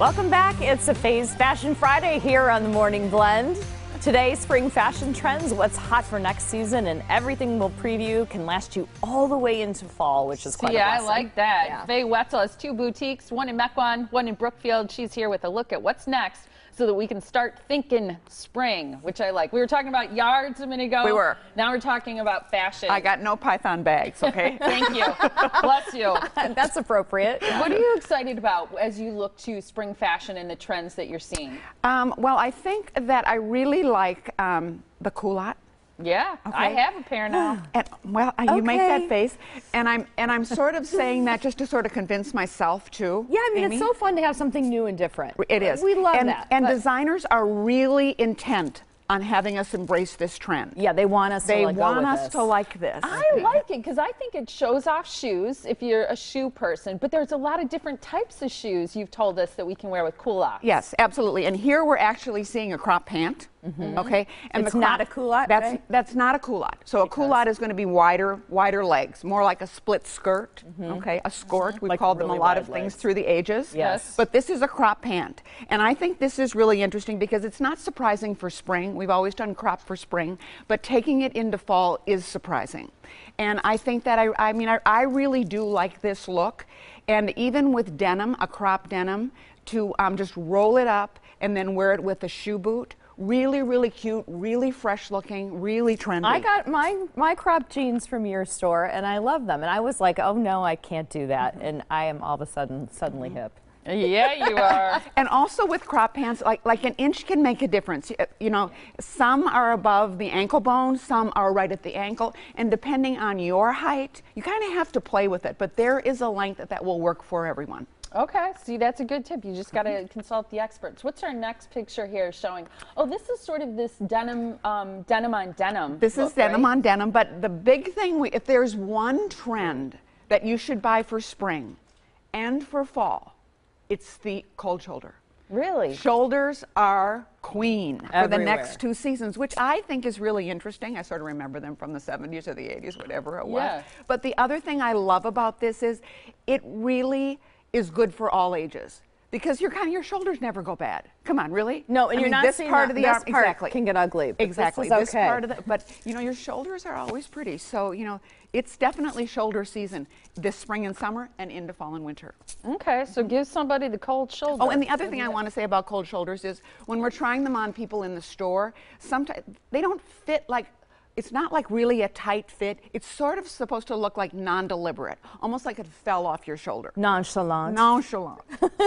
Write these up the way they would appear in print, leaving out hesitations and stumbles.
Welcome back. It's a Faye's Fashion Friday here on the Morning Blend. Today, spring fashion trends, what's hot for next season, and everything we'll preview can last you all the way into fall, which is quite a blessing. I like that. Yeah. Faye Wetzel has 2 boutiques, one in Mequon, one in Brookfield. She's here with a look at what's next so that we can start thinking spring, which I like. We were talking about yards a minute ago. We were. Now we're talking about fashion. I got no python bags, okay? Thank you. Bless you. That's appropriate. What are you excited about as you look to spring fashion and the trends that you're seeing? Well, I think that I really like the culotte. Yeah, Okay. I have a pair now. And, well, you make that Okay. face, and I'm sort of saying that just to sort of convince myself too. Yeah, I mean, Amy. it's so fun to have something new and different. It is. We love and, that. And but- designers are really intent on having us embrace this trend. yeah, they want us They to go want with us this. to like this. I like it because I think it shows off shoes if you're a shoe person, but there's a lot of different types of shoes you've told us that we can wear with culottes. Yes, absolutely. And here we're actually seeing a crop pant. Okay, and It's the not a culotte, That's right? that's not a culotte. So a culotte is going to be wider legs, more like a split skirt. Okay, a skirt. We've Like called them a really lot wide of things legs. through the ages. Yes. But this is a crop pant, and I think this is really interesting because it's not surprising for spring. We've always done crop for spring, but taking it into fall is surprising. And I think that I really do like this look, and even with denim, a crop denim, to just roll it up and then wear it with a shoe boot. Really, really cute, really fresh looking, really trendy. I got my crop jeans from your store, and I love them. And I was like, oh no, I can't do that. And I am all of a sudden suddenly hip. Yeah, you are. And also with crop pants, like an inch can make a difference. You know, some are above the ankle bone, some are right at the ankle, and depending on your height, you kind of have to play with it. But there is a length that will work for everyone. Okay, see, that's a good tip. You just got to consult the experts. What's our next picture here showing? Oh, this is sort of this denim, denim on denim. This is look, denim right? on denim, but the big thing, if there's one trend that you should buy for spring and for fall, it's the cold shoulder. Really? Shoulders are queen for the Everywhere. next 2 seasons, which I think is really interesting. I sort of remember them from the 70s or the 80s, whatever it was. Yeah. But the other thing I love about this is it really is good for all ages. Because your shoulders never go bad. Come on, really? No, and I you're mean, not this seeing part that, of the arm this part exactly can get ugly. But exactly. This is This okay. part of the, but you know, your shoulders are always pretty. So you know, it's definitely shoulder season this spring and summer and into fall and winter. Okay, so give somebody the cold shoulder. Oh, and the other thing I want to say about cold shoulders is when we're trying them on people in the store, sometimes they don't fit like. It's not like really a tight fit. It's sort of supposed to look like non-deliberate, almost like it fell off your shoulder. Nonchalant. Nonchalant.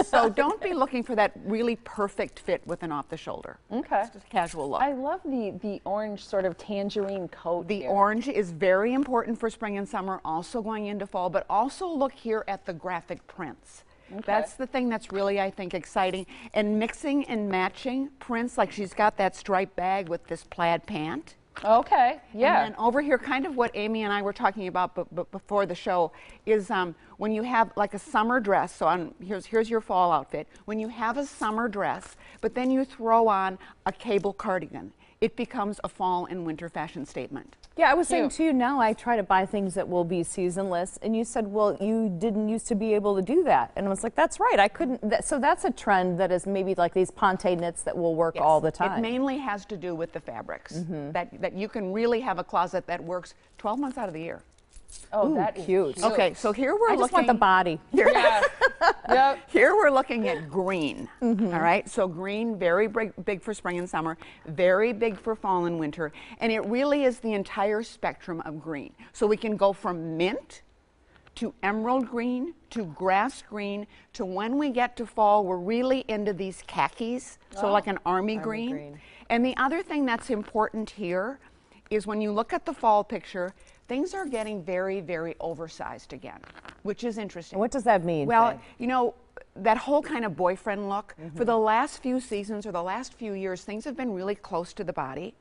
So don't be looking for that really perfect fit with an off the shoulder. Okay. It's just a casual look. I love the orange sort of tangerine coat The here. orange is very important for spring and summer, also going into fall, but also look here at the graphic prints. Okay. That's the thing that's really, I think, exciting. And mixing and matching prints, like she's got that striped bag with this plaid pant. Okay, yeah. And then over here, kind of what Amy and I were talking about before the show, is when you have like a summer dress, so here's your fall outfit. When you have a summer dress, but then you throw on a cable cardigan, it becomes a fall and winter fashion statement. Yeah, I was saying Cute. to you, now I try to buy things that will be seasonless, and you said, well, you didn't used to be able to do that. And I was like, that's right, I couldn't. So that's a trend that is maybe like these ponte knits that will work all the time. It mainly has to do with the fabrics, that you can really have a closet that works 12 months out of the year. Oh, Ooh, that is cute. cute. Okay, so here we're I looking. just want the body. Yeah. Yep. Here we're looking at green, all right? So green, very big for spring and summer, very big for fall and winter, and it really is the entire spectrum of green. So we can go from mint to emerald green to grass green to when we get to fall, we're really into these khakis, so like an army green. And the other thing that's important here is when you look at the fall picture, things are getting very, very oversized again, which is interesting. What does that mean? Well, Faye? you know, that whole kind of boyfriend look, for the last few seasons or the last few years, things have been really close to the body.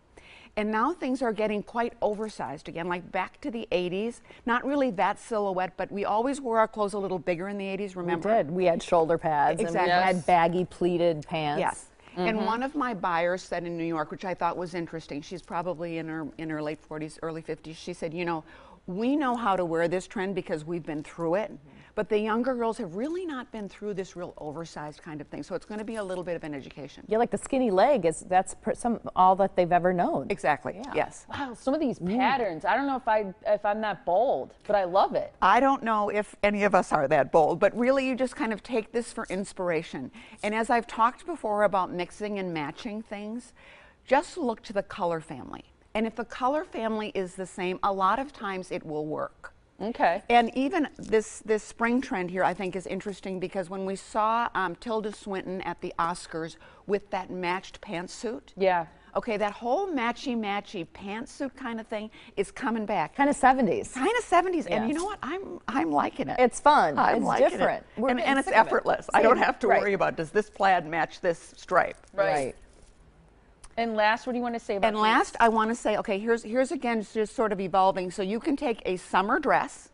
And now things are getting quite oversized again, like back to the 80s. Not really that silhouette, but we always wore our clothes a little bigger in the 80s, remember? We did. We had shoulder pads Exactly. and we Yes. had baggy pleated pants. Yes. And one of my buyers said in New York, which I thought was interesting, she's probably in her late 40s, early 50s, she said, you know, we know how to wear this trend because we've been through it, but the younger girls have really not been through this real oversized kind of thing. So it's going to be a little bit of an education. Yeah, like the skinny leg that's all that they've ever known. Exactly. Yeah. Yes. Wow, some of these patterns. I don't know if I'm that bold, but I love it. I don't know if any of us are that bold, but really you just kind of take this for inspiration. And as I've talked before about mixing and matching things, just look to the color family. And if the color family is the same, a lot of times it will work. Okay. And even this spring trend here, I think, is interesting because when we saw Tilda Swinton at the Oscars with that matched pantsuit, yeah. Okay, that whole matchy pantsuit kind of thing is coming back. Kind of 70s. Kind of 70s, Yeah. and you know what? I'm liking it. It's fun. I'm It's liking different. it. We're And getting it's sick of it. effortless. I don't have to Right. worry about, does this plaid match this stripe? Right. And last, what do you want to say about And last, I want to say, okay, here's again just sort of evolving. So you can take a summer dress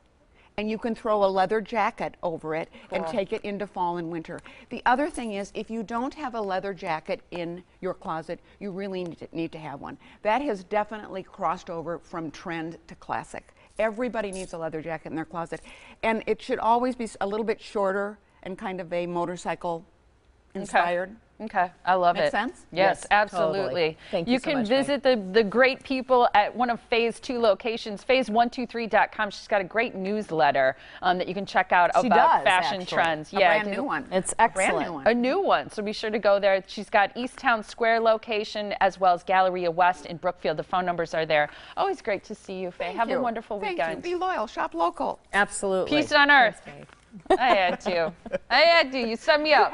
and you can throw a leather jacket over it and take it into fall and winter. The other thing is, if you don't have a leather jacket in your closet, you really need to have one. That has definitely crossed over from trend to classic. Everybody needs a leather jacket in their closet. And it should always be a little bit shorter and kind of a motorcycle inspired. Okay, I love it. Make sense? Yes, Yes, absolutely. totally. Thank you so can much, Faye. visit the great people at one of Faye's 2 locations, fays123.com. She's got a great newsletter that you can check out She about does, fashion actually. trends. A brand new one. It's A brand excellent. new one. A new one, so be sure to go there. She's got East Town Square location as well as Galleria West in Brookfield. The phone numbers are there. Always great to see you, Faye. Thank Have you. a wonderful Thank weekend. you. Be loyal. Shop local. Absolutely. Peace on earth. Thanks, Faye. I had to. You set me up.